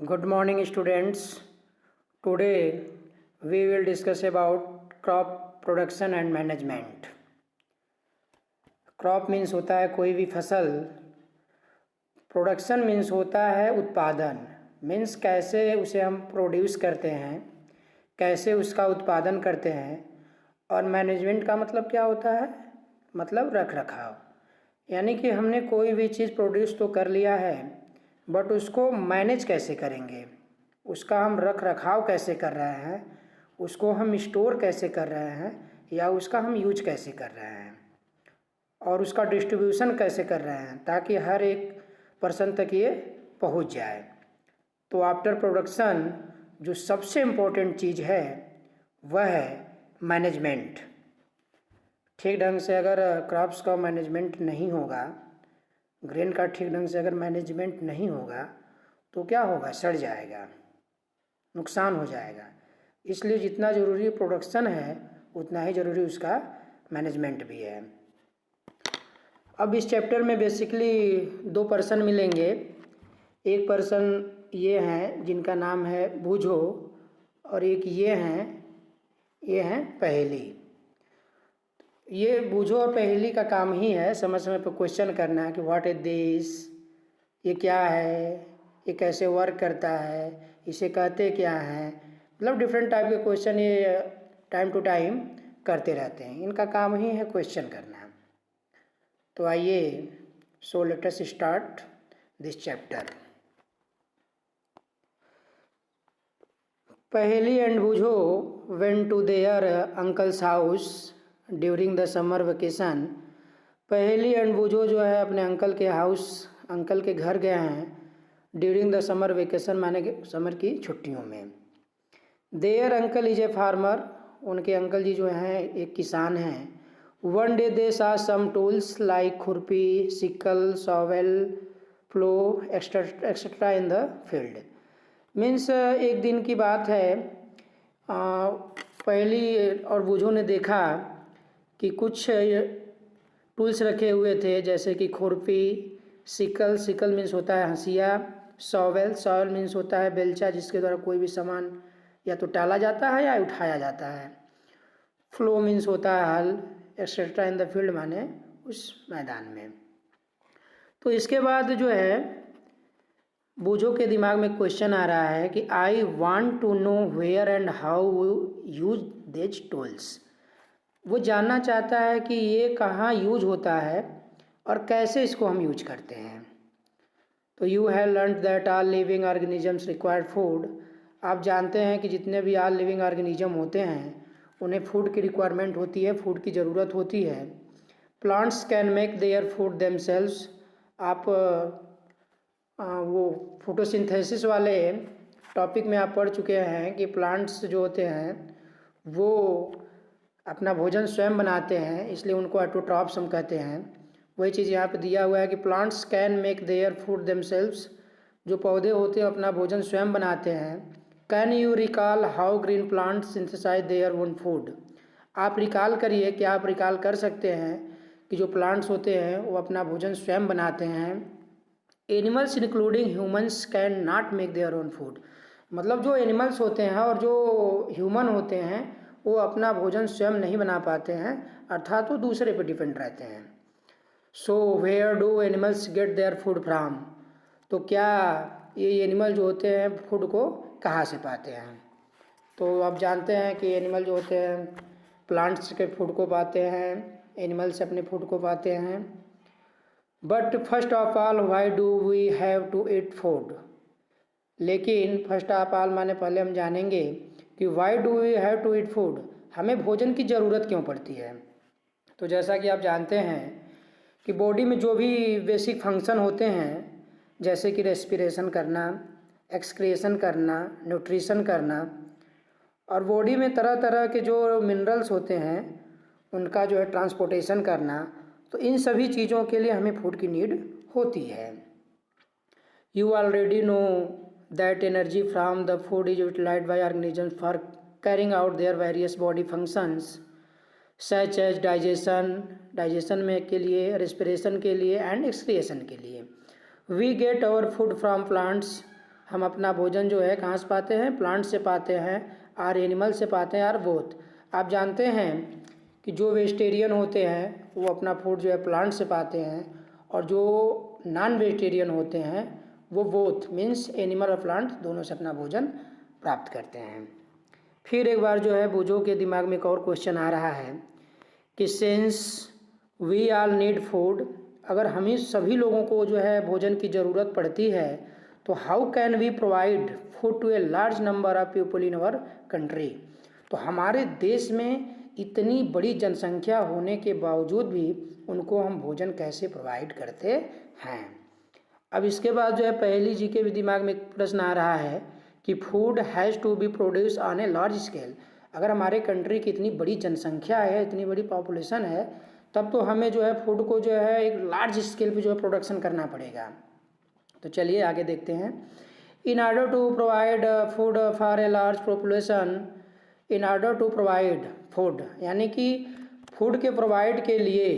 Good morning, students. Today we will discuss about crop production and management. Crop means होता है कोई भी फसल, प्रोडक्शन मीन्स होता है उत्पादन, मीन्स कैसे उसे हम प्रोड्यूस करते हैं, कैसे उसका उत्पादन करते हैं। और मैनेजमेंट का मतलब क्या होता है? मतलब रख रखाव, यानी कि हमने कोई भी चीज़ प्रोड्यूस तो कर लिया है बट उसको मैनेज कैसे करेंगे, उसका हम रख रखाव कैसे कर रहे हैं, उसको हम स्टोर कैसे कर रहे हैं या उसका हम यूज कैसे कर रहे हैं और उसका डिस्ट्रीब्यूशन कैसे कर रहे हैं ताकि हर एक पर्सन तक ये पहुंच जाए। तो आफ्टर प्रोडक्शन जो सबसे इम्पोर्टेंट चीज़ है वह है मैनेजमेंट। ठीक ढंग से अगर क्रॉप्स का मैनेजमेंट नहीं होगा, ग्रेन का ठीक ढंग से अगर मैनेजमेंट नहीं होगा तो क्या होगा? सड़ जाएगा, नुकसान हो जाएगा। इसलिए जितना ज़रूरी प्रोडक्शन है उतना ही ज़रूरी उसका मैनेजमेंट भी है। अब इस चैप्टर में बेसिकली दो पर्सन मिलेंगे। एक पर्सन ये हैं जिनका नाम है बूझो और एक ये हैं पहेली। ये बूझो और पहेली का काम ही है समय समय पर क्वेश्चन करना कि व्हाट इज दिस, ये क्या है, ये कैसे वर्क करता है, इसे कहते क्या हैं। मतलब डिफरेंट टाइप के क्वेश्चन ये टाइम टू टाइम करते रहते हैं, इनका काम ही है क्वेश्चन करना। तो आइए, so let us start this chapter. Paheli and Boojho went to their uncle's house during the summer vacation. Paheli and Boojho जो है अपने अंकल के घर गए हैं ड्यूरिंग द समर वेकेशन, माने कि समर की छुट्टियों में। Their uncle is a farmer, उनके अंकल जी जो हैं एक किसान हैं। One day they saw some tools like खुरपी, sickle, shovel, plough etcetera in the field. Means एक दिन की बात है, पहेली और बूझो ने देखा कि कुछ टूल्स रखे हुए थे जैसे कि खुरपी, सिकल मीन्स होता है हंसिया, शॉवेल मीन्स होता है बेलचा जिसके द्वारा कोई भी सामान या तो टाला जाता है या उठाया जाता है, फ्लो मीन्स होता है हल, एक्सेट्रा इन द फील्ड माने उस मैदान में। तो इसके बाद जो है बूझो के दिमाग में क्वेश्चन आ रहा है कि I want to know where and how use this tools. वो जानना चाहता है कि ये कहाँ यूज होता है और कैसे इसको हम यूज करते हैं। तो you have learn that all living organisms required food. आप जानते हैं कि जितने भी ऑल लिविंग ऑर्गेनिज्म होते हैं उन्हें फूड की रिक्वायरमेंट होती है, फूड की ज़रूरत होती है। Plants can make their food themselves. आप वो फोटोसिंथेसिस वाले टॉपिक में आप पढ़ चुके हैं कि प्लांट्स जो होते हैं वो अपना भोजन स्वयं बनाते हैं, इसलिए उनको ऑटोट्रॉप्स हम कहते हैं। वही चीज़ यहाँ पे दिया हुआ है कि plants can make their food themselves, जो पौधे होते हैं अपना भोजन स्वयं बनाते हैं। Can you recall how green plants synthesize their own food. आप रिकॉल करिए, क्या आप रिकॉल कर सकते हैं कि जो प्लांट्स होते हैं वो अपना भोजन स्वयं बनाते हैं। Animals including humans can not make their own food. मतलब जो एनिमल्स होते हैं और जो ह्यूमन होते हैं वो अपना भोजन स्वयं नहीं बना पाते हैं, अर्थात वो दूसरे पर डिपेंड रहते हैं। So where do animals get their food from. तो क्या ये एनिमल जो होते हैं फूड को कहाँ से पाते हैं? तो आप जानते हैं कि एनिमल जो होते हैं प्लांट्स के फूड को पाते हैं, एनिमल्स अपने फूड को पाते हैं। But first of all why do we have to eat food. लेकिन फर्स्ट ऑफ ऑल माने पहले हम जानेंगे कि why do we have to eat food, हमें भोजन की ज़रूरत क्यों पड़ती है। तो जैसा कि आप जानते हैं कि बॉडी में जो भी बेसिक फंक्शन होते हैं जैसे कि रेस्पिरेशन करना, एक्सक्रीशन करना, न्यूट्रिशन करना, और बॉडी में तरह तरह के जो मिनरल्स होते हैं उनका जो है ट्रांसपोर्टेशन करना, तो इन सभी चीज़ों के लिए हमें फूड की नीड होती है। You already know that energy from the food is utilized by organisms for carrying out their various body functions such as digestion में के लिए, रेस्पिरेशन के लिए एंड एक्सक्रिएशन के लिए। We get our food from plants, हम अपना भोजन जो है कहाँ से पाते हैं, प्लांट से पाते हैं, आर एनिमल से पाते हैं, आर बोथ। आप जानते हैं कि जो वेजिटेरियन होते हैं वो अपना फूड जो है प्लांट से पाते हैं, और जो नॉन वेजिटेरियन होते हैं वो बोथ मीन्स एनिमल और प्लांट दोनों से अपना भोजन प्राप्त करते हैं। फिर एक बार जो है बुझो के दिमाग में एक और क्वेश्चन आ रहा है कि since we all need food, अगर हमें सभी लोगों को जो है भोजन की ज़रूरत पड़ती है तो how can we provide food to a large number of people in our country. तो हमारे देश में इतनी बड़ी जनसंख्या होने के बावजूद भी उनको हम भोजन कैसे प्रोवाइड करते हैं। अब इसके बाद जो है पहली जी के भी दिमाग में एक प्रश्न आ रहा है कि food has to be produce on a large scale. अगर हमारे कंट्री की इतनी बड़ी जनसंख्या है, इतनी बड़ी पॉपुलेशन है, तब तो हमें जो है फूड को जो है एक लार्ज स्केल पे जो है प्रोडक्शन करना पड़ेगा। तो चलिए आगे देखते हैं। In order to provide food for a large population, in order to provide food यानी कि फूड के प्रोवाइड के लिए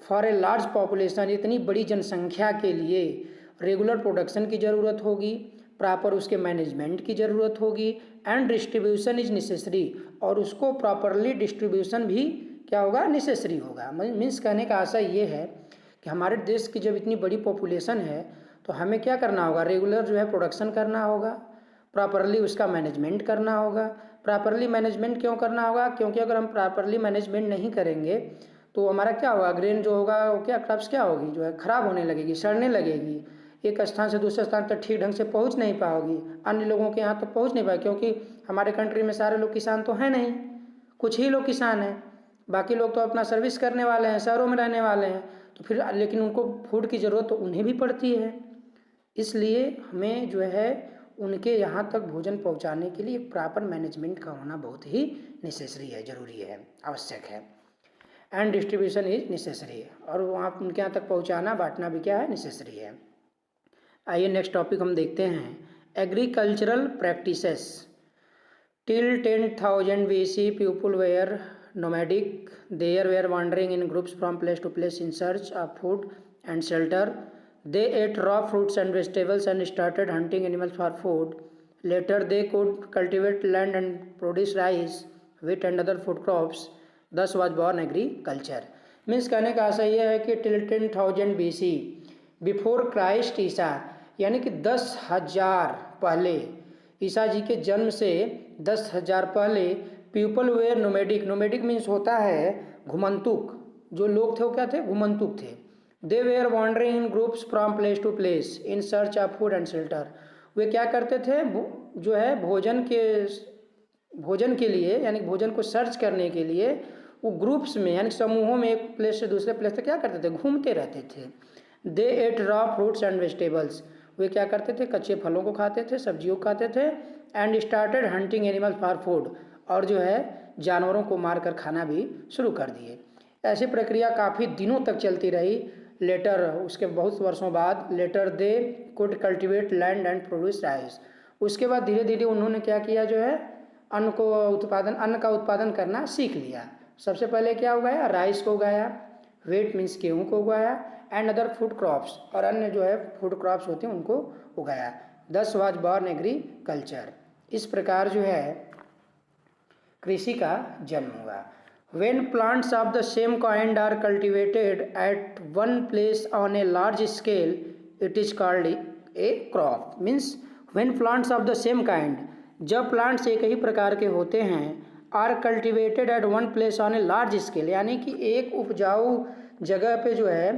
फॉर ए लार्ज पॉपुलेशन, इतनी बड़ी जनसंख्या के लिए रेगुलर प्रोडक्शन की ज़रूरत होगी, प्रॉपर उसके मैनेजमेंट की ज़रूरत होगी, एंड डिस्ट्रीब्यूशन इज नेसेसरी, और उसको प्रॉपरली डिस्ट्रीब्यूशन भी क्या होगा, नेसेसरी होगा। मीन्स कहने का आशा ये है कि हमारे देश की जब इतनी बड़ी पॉपुलेशन है तो हमें क्या करना होगा, रेगुलर जो है प्रोडक्शन करना होगा, प्रॉपरली उसका मैनेजमेंट करना होगा। प्रॉपरली मैनेजमेंट क्यों करना होगा, क्योंकि अगर हम प्रॉपरली मैनेजमेंट नहीं करेंगे तो हमारा क्या होगा, ग्रेन जो होगा वो क्या क्रॉप्स क्या होगी, जो है ख़राब होने लगेगी, सड़ने लगेगी, एक स्थान से दूसरे स्थान तक ठीक ढंग से पहुंच नहीं पाओगी, अन्य लोगों के यहाँ तक पहुंच नहीं पाएगी, क्योंकि हमारे कंट्री में सारे लोग किसान तो हैं नहीं, कुछ ही लोग किसान हैं, बाकी लोग तो अपना सर्विस करने वाले हैं, शहरों में रहने वाले हैं। तो फिर लेकिन उनको फूड की ज़रूरत तो उन्हें भी पड़ती है, इसलिए हमें जो है उनके यहाँ तक भोजन पहुँचाने के लिए प्रॉपर मैनेजमेंट का होना बहुत ही नेसेसरी है, ज़रूरी है, आवश्यक है। एंड डिस्ट्रीब्यूशन इज नेसेसरी, और वहाँ उनके यहाँ तक पहुँचाना बांटना भी क्या है, नेसेसरी है। आइए नेक्स्ट टॉपिक हम देखते हैं, agricultural practices. Till 10,000 BC people were nomadic, they were wandering in groups from place to place in search of food and shelter. They ate raw fruits and vegetables and started hunting animals for food. Later they could cultivate land and produce rice, wheat and other food crops. Thus was born agriculture. Means कहने का आशा यह है कि till 10,000 BC before Christ ईसा, यानी कि 10,000 पहले, ईसा जी के जन्म से 10,000 पहले people were nomadic, nomadic means होता है घुमंतुक, जो लोग थे वो क्या थे, घुमंतुक थे। They were wandering in groups from place to place in search of food and shelter. वे क्या करते थे, जो है भोजन के लिए यानी भोजन को सर्च करने के लिए वो ग्रुप्स में यानी समूहों में एक प्लेस से दूसरे प्लेस तक क्या करते थे, घूमते रहते थे। They ate raw fruits and vegetables, वे क्या करते थे, कच्चे फलों को खाते थे, सब्जियों को खाते थे। And started hunting animals for food, और जो है जानवरों को मारकर खाना भी शुरू कर दिए। ऐसी प्रक्रिया काफ़ी दिनों तक चलती रही। लेटर, उसके बहुत वर्षों बाद, later they could cultivate land and produce rice, उसके बाद धीरे धीरे उन्होंने क्या किया, जो है अन्न का उत्पादन करना सीख लिया। सबसे पहले क्या उगाया, राइस को उगाया, व्हीट मीन्स गेहूँ को उगाया, एंड अदर फूड क्रॉप्स, और अन्य जो है फूड क्रॉप्स होते हैं उनको उगाया। दस वाज बॉर्न एग्रीकल्चर, इस प्रकार जो है कृषि का जन्म हुआ। When plants of the same kind are cultivated at one place on a large scale, it is called a crop. Means when plants of the same kind, जब plants एक ही प्रकार के होते हैं, are cultivated at one place on a large scale, यानी कि एक उपजाऊ जगह पे जो है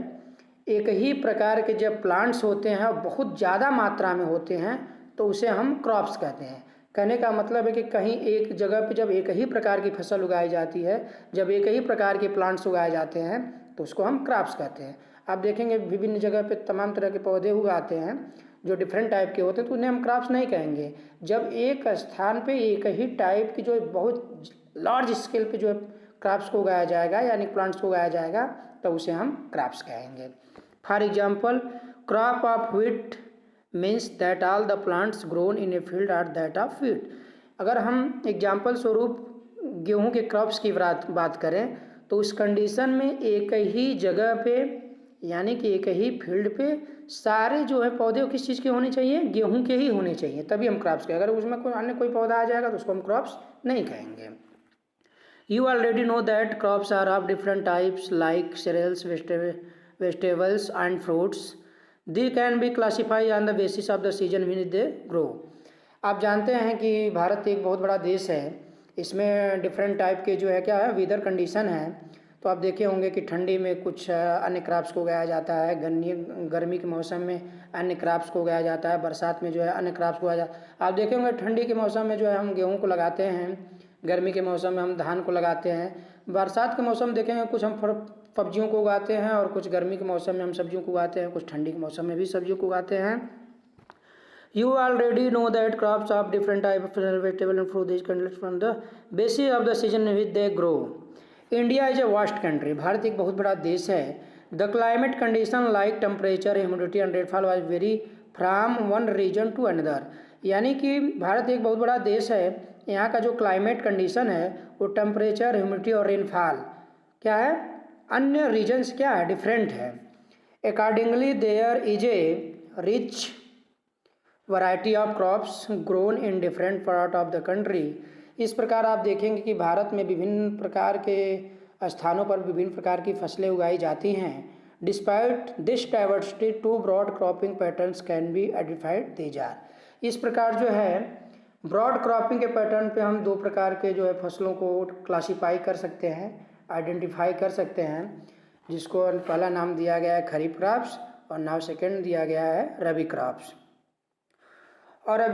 एक ही प्रकार के जब प्लांट्स होते हैं और बहुत ज़्यादा मात्रा में होते हैं तो उसे हम क्रॉप्स कहते हैं। कहने का मतलब है कि कहीं एक जगह पे जब एक ही प्रकार की फसल उगाई जाती है, जब एक ही प्रकार के प्लांट्स उगाए जाते हैं तो उसको हम क्रॉप्स कहते हैं। आप देखेंगे विभिन्न जगह पे तमाम तरह के पौधे उगाते हैं जो डिफरेंट टाइप के होते हैं, तो उन्हें हम क्रॉप्स नहीं कहेंगे। जब एक स्थान पे एक ही टाइप की जो बहुत लार्ज स्केल पे जो है क्रॉप्स को उगाया जाएगा यानी प्लांट्स को उगाया जाएगा तो उसे हम क्रॉप्स कहेंगे। For example, crop of wheat means that all the plants grown in a field are that of wheat. अगर हम एग्जाम्पल स्वरूप गेहूं के क्रॉप्स की बात करें तो उस कंडीशन में एक ही जगह पे यानी कि एक ही फील्ड पे सारे जो है पौधे किस चीज़ के होने चाहिए, गेहूं के ही होने चाहिए, तभी हम क्रॉप्स कहें। अगर उसमें कोई अन्य कोई पौधा आ जाएगा तो उसको हम क्रॉप्स नहीं कहेंगे। You already know that crops are of different types like cereals, vegetables and fruits. They can be classified on the basis of the season when they grow. आप जानते हैं कि भारत एक बहुत बड़ा देश है, इसमें डिफरेंट टाइप के जो है क्या है वेदर कंडीशन है। तो आप देखे होंगे कि ठंडी में कुछ अन्य क्रॉप्स को उगाया जाता है, गर्मी के मौसम में अन्य क्रॉप्स को उगाया जाता है, बरसात में जो है अन्य क्रॉप्स को उगाया जाता है। आप देखे होंगे ठंडी के मौसम में जो है हम गेहूँ को लगाते हैं, गर्मी के मौसम में हम धान को लगाते हैं, बरसात के मौसम में देखेंगे कुछ हम सब्जियों को उगाते हैं और कुछ गर्मी के मौसम में हम सब्जियों को उगाते हैं, कुछ ठंडी के मौसम में भी सब्जियों को उगाते हैं। You already know that crops of different type of vegetable and fruit is controlled from the basis of the season in which they grow. India is a vast country. Bharat एक बहुत बड़ा देश है। The climate condition like temperature, humidity and rainfall was vary from one region to another. यानी कि भारत एक बहुत बड़ा देश है, यहाँ का जो क्लाइमेट कंडीशन है वो टेम्परेचर, ह्यूमिडिटी और रेनफॉल क्या है, अन्य रीजन्स क्या है, डिफरेंट है। Accordingly there is a rich variety of crops grown in different part of the country. इस प्रकार आप देखेंगे कि भारत में विभिन्न प्रकार के स्थानों पर विभिन्न प्रकार की फसलें उगाई जाती हैं। Despite this diversity two broad cropping patterns can be identified these are. इस प्रकार जो है ब्रॉड क्रॉपिंग के पैटर्न पे हम दो प्रकार के जो है फसलों को क्लासीफाई कर सकते हैं, आइडेंटिफाई कर सकते हैं, जिसको पहला नाम दिया गया है खरीफ क्रॉप्स और नाम सेकेंड दिया गया है रबी क्रॉप्स। और